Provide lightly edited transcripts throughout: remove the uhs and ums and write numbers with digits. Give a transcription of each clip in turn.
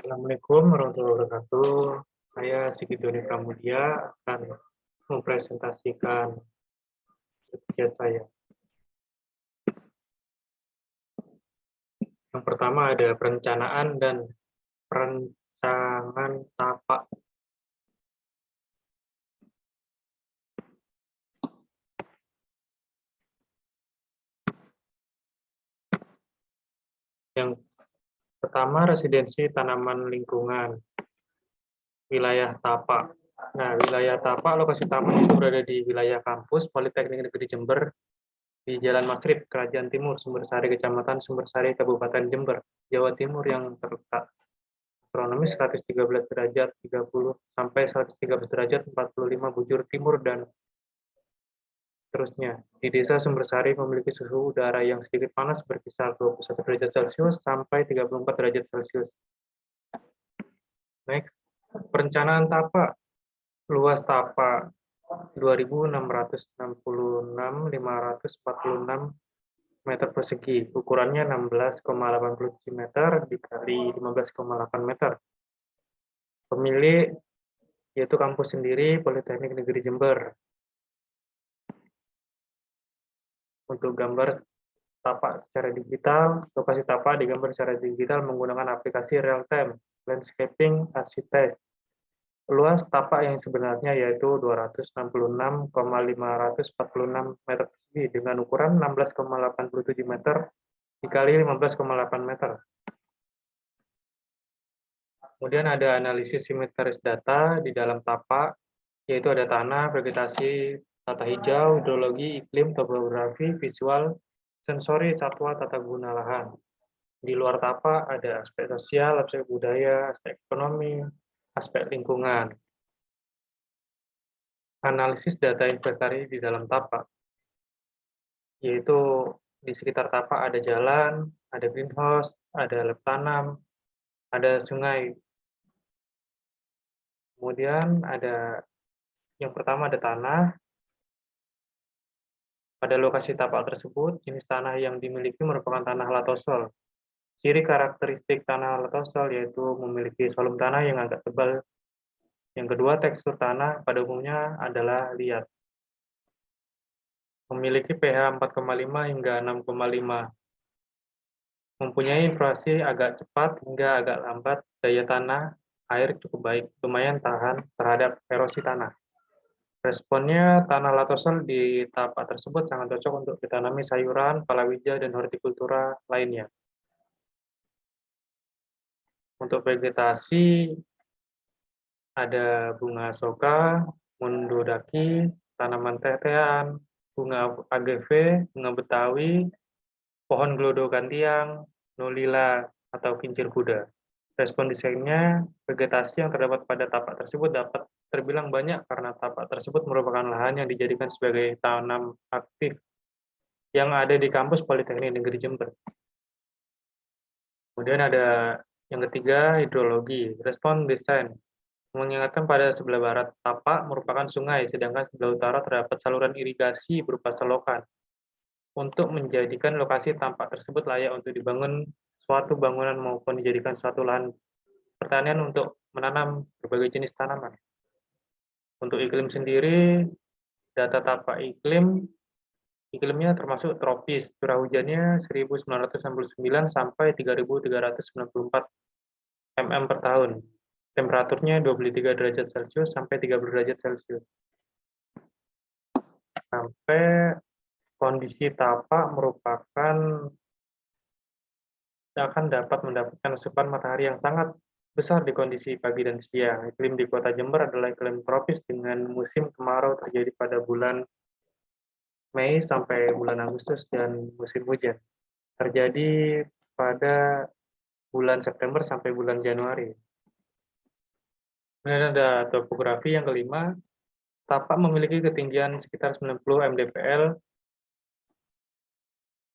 Assalamualaikum warahmatullahi wabarakatuh. Saya Sigit Doni Pramudia akan mempresentasikan kerja saya. Yang pertama ada perencanaan dan perancangan tapak. Yang pertama residensi tanaman lingkungan, wilayah tapak. Nah, wilayah tapak, lokasi tapak itu berada di wilayah kampus Politeknik Negeri Jember di Jalan Masrib, Kerajaan Timur, Sumbersari, Kecamatan Sumbersari, Kabupaten Jember, Jawa Timur yang terletak astronomis 113 derajat 30 sampai 113 derajat 45 bujur timur dan seterusnya. Di Desa Sumbersari memiliki suhu udara yang sedikit panas berkisar 21 derajat Celcius sampai 34 derajat Celcius. Next, perencanaan tapak. Luas tapak 2.666.546 meter persegi. Ukurannya 16,87 meter dikali 15,8 meter. Pemilik yaitu kampus sendiri Politeknik Negeri Jember. Untuk gambar tapak secara digital, lokasi tapak digambar secara digital menggunakan aplikasi real-time landscaping AsiTest. Luas tapak yang sebenarnya yaitu 266,546 meter persegi dengan ukuran 16,87 meter dikali 15,8 meter. Kemudian ada analisis simetris data di dalam tapak, yaitu ada tanah, vegetasi, tata hijau, hidrologi, iklim, topografi, visual, sensori, satwa, tata guna lahan. Di luar tapak ada aspek sosial, aspek budaya, aspek ekonomi, aspek lingkungan. Analisis data investasi di dalam tapak, yaitu di sekitar tapak ada jalan, ada greenhouse, ada lab tanam, ada sungai. Kemudian ada yang pertama ada tanah. Pada lokasi tapak tersebut, jenis tanah yang dimiliki merupakan tanah latosol. Ciri karakteristik tanah latosol yaitu memiliki volume tanah yang agak tebal. Yang kedua, tekstur tanah pada umumnya adalah liat. Memiliki pH 4,5 hingga 6,5. Mempunyai inflasi agak cepat hingga agak lambat. Daya tanah air cukup baik, lumayan tahan terhadap erosi tanah. Responnya, tanah latosol di tapak tersebut sangat cocok untuk ditanami sayuran, palawija, dan hortikultura lainnya. Untuk vegetasi, ada bunga soka, mundodaki, tanaman tetean, bunga AGV, bunga betawi, pohon glodokantiang, nulila, atau kincir kuda. Respon desainnya, vegetasi yang terdapat pada tapak tersebut dapat terbilang banyak karena tapak tersebut merupakan lahan yang dijadikan sebagai tanam aktif yang ada di kampus Politeknik Negeri Jember. Kemudian ada yang ketiga, hidrologi. Respon desain mengingatkan pada sebelah barat tapak merupakan sungai, sedangkan sebelah utara terdapat saluran irigasi berupa selokan. Untuk menjadikan lokasi tapak tersebut layak untuk dibangun suatu bangunan maupun dijadikan suatu lahan pertanian untuk menanam berbagai jenis tanaman. Untuk iklim sendiri, data tapak iklimnya termasuk tropis, curah hujannya 1969 sampai 3394 mm per tahun. Temperaturnya 23 derajat Celcius sampai 30 derajat Celcius. Sampai kondisi tapak merupakan akan dapat mendapatkan asupan matahari yang sangat besar di kondisi pagi dan siang. Iklim di Kota Jember adalah iklim tropis dengan musim kemarau terjadi pada bulan Mei sampai bulan Agustus dan musim hujan terjadi pada bulan September sampai bulan Januari. Kemudian ada topografi yang kelima. Tapak memiliki ketinggian sekitar 90 mdpl.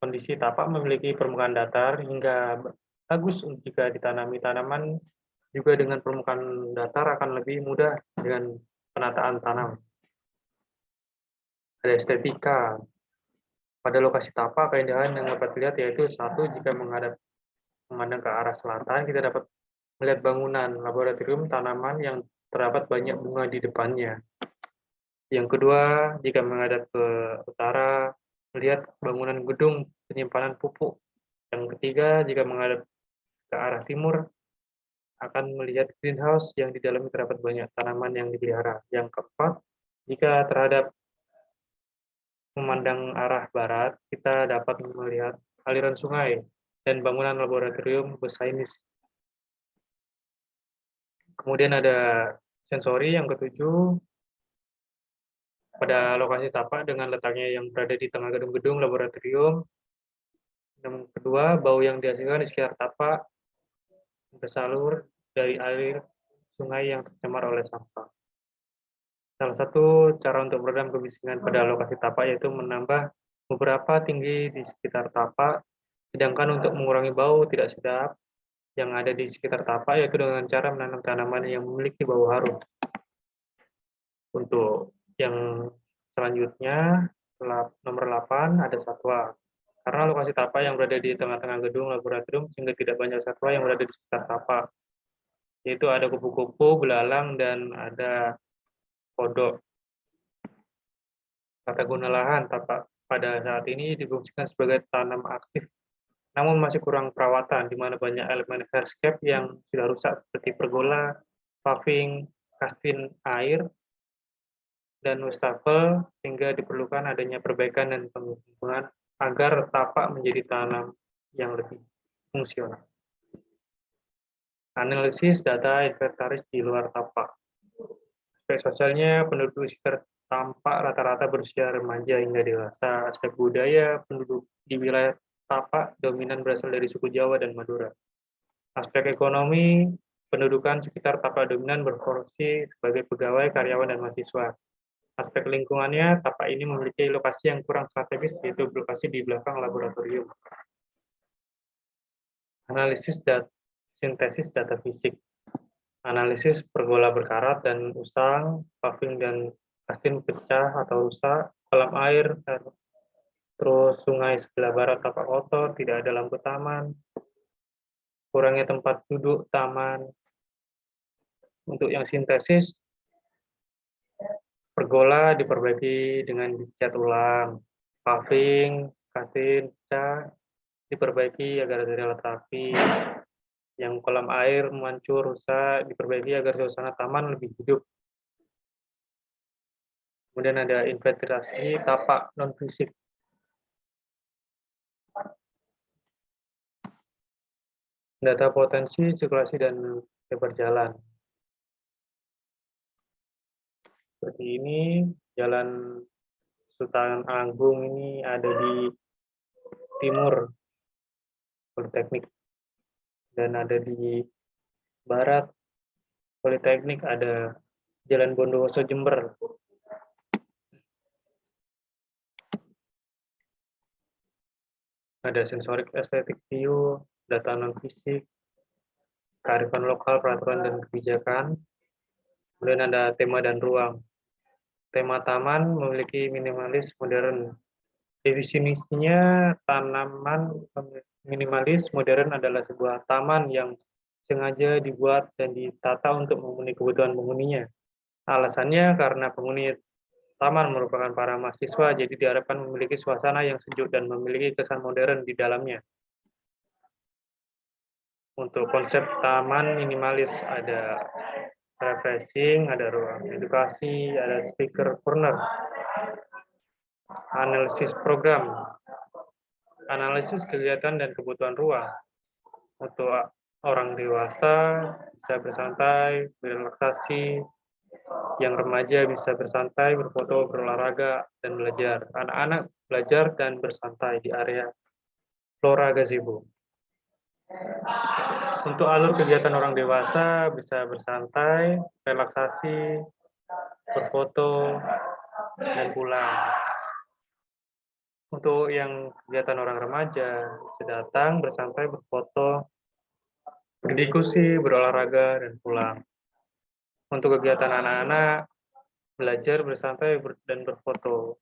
Kondisi tapak memiliki permukaan datar hingga bagus jika ditanami tanaman, juga dengan permukaan datar akan lebih mudah dengan penataan tanam. Ada estetika. Pada lokasi tapak, keindahan yang dapat dilihat yaitu satu, jika memandang ke arah selatan, kita dapat melihat bangunan laboratorium tanaman yang terdapat banyak bunga di depannya. Yang kedua, jika menghadap ke utara, melihat bangunan gedung penyimpanan pupuk. Yang ketiga, jika menghadap ke arah timur, akan melihat greenhouse yang di dalamnya terdapat banyak tanaman yang dipelihara. Yang keempat, jika terhadap memandang arah barat, kita dapat melihat aliran sungai dan bangunan laboratorium bersainis. Kemudian ada sensori yang ketujuh, pada lokasi tapak dengan letaknya yang berada di tengah gedung-gedung laboratorium. Yang kedua, bau yang dihasilkan di sekitar tapak bersalur dari air sungai yang tercemar oleh sampah. Salah satu cara untuk meredam kebisingan pada lokasi tapak yaitu menambah beberapa tinggi di sekitar tapak, sedangkan untuk mengurangi bau tidak sedap yang ada di sekitar tapak yaitu dengan cara menanam tanaman yang memiliki bau harum. Untuk yang selanjutnya, nomor 8 ada satwa. Karena lokasi tapak yang berada di tengah-tengah gedung laboratorium sehingga tidak banyak satwa yang berada di sekitar tapak. Yaitu ada kupu-kupu, belalang, dan ada kodok. Tata guna lahan tapak pada saat ini difungsikan sebagai tanam aktif, namun masih kurang perawatan, di mana banyak elemen hardscape yang sudah rusak seperti pergola, paving, kastin air, dan wastafel, sehingga diperlukan adanya perbaikan dan pengembangan agar tapak menjadi tanam yang lebih fungsional. Analisis data inventaris di luar tapak. Aspek sosialnya, penduduk sekitar tampak rata-rata berusia remaja hingga dewasa. Aspek budaya, penduduk di wilayah tapak dominan berasal dari suku Jawa dan Madura. Aspek ekonomi, pendudukan sekitar tapak dominan berfungsi sebagai pegawai, karyawan, dan mahasiswa. Aspek lingkungannya, tapak ini memiliki lokasi yang kurang strategis, yaitu lokasi di belakang laboratorium. Analisis dan sintesis data fisik. Analisis pergola berkarat dan usang, paving dan kastin pecah atau rusak, kolam air, terus sungai sebelah barat tapak kotor, tidak ada lampu taman, kurangnya tempat duduk taman. Untuk yang sintesis, pergola diperbaiki dengan dicat ulang, paving, kastin pecah, diperbaiki agar tidak rapi. Yang kolam air mancur, rusak, diperbaiki agar suasana taman lebih hidup. Kemudian ada inventarisasi tapak non-fisik. Data potensi, sirkulasi, dan lebar jalan. Seperti ini, Jalan Sultan Agung ini ada di timur Politeknik. Dan ada di barat Politeknik, ada Jalan Bondowoso Jember. Ada sensorik estetik view, data non-fisik, kearifan lokal, peraturan dan kebijakan. Kemudian ada tema dan ruang. Tema taman memiliki minimalis modern. Definisinya tanaman minimalis modern adalah sebuah taman yang sengaja dibuat dan ditata untuk memenuhi kebutuhan penghuninya. Alasannya karena penghuni taman merupakan para mahasiswa, jadi diharapkan memiliki suasana yang sejuk dan memiliki kesan modern di dalamnya. Untuk konsep taman minimalis ada refreshing, ada ruang edukasi, ada speaker corner, analisis program, analisis kegiatan dan kebutuhan ruang. Untuk orang dewasa bisa bersantai, berrelaksasi, yang remaja bisa bersantai, berfoto, berolahraga, dan belajar. Anak-anak belajar dan bersantai di area Flora Gazebo. Untuk alur kegiatan orang dewasa bisa bersantai, relaksasi, berfoto, dan pulang. Untuk yang kegiatan orang remaja bisa datang, bersantai, berfoto, berdiskusi, berolahraga, dan pulang. Untuk kegiatan anak-anak, belajar, bersantai, dan berfoto.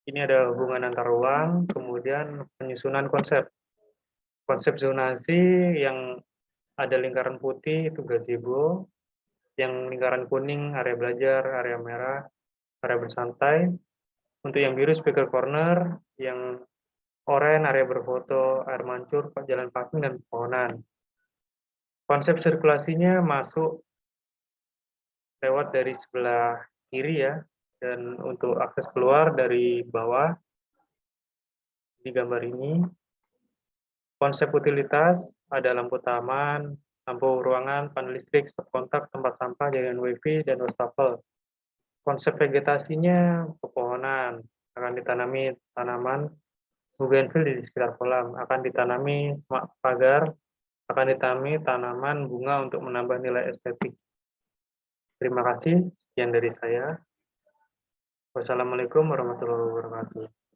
Ini ada hubungan antar ruang, kemudian penyusunan konsep. Konsep zonasi yang Ada lingkaran putih itu gazebo, yang lingkaran kuning area belajar, area merah area bersantai. Untuk yang biru speaker corner, yang oranye area berfoto, air mancur, jalan parking dan pepohonan. Konsep sirkulasinya masuk lewat dari sebelah kiri ya, dan untuk akses keluar dari bawah di gambar ini. Konsep utilitas ada lampu taman, lampu ruangan, panel listrik, stop kontak, tempat sampah, jaringan wifi, dan wastafel. Konsep vegetasinya pepohonan, akan ditanami tanaman bougainville di sekitar kolam, akan ditanami semak pagar, akan ditanami tanaman bunga untuk menambah nilai estetik. Terima kasih, sekian dari saya. Wassalamualaikum warahmatullahi wabarakatuh.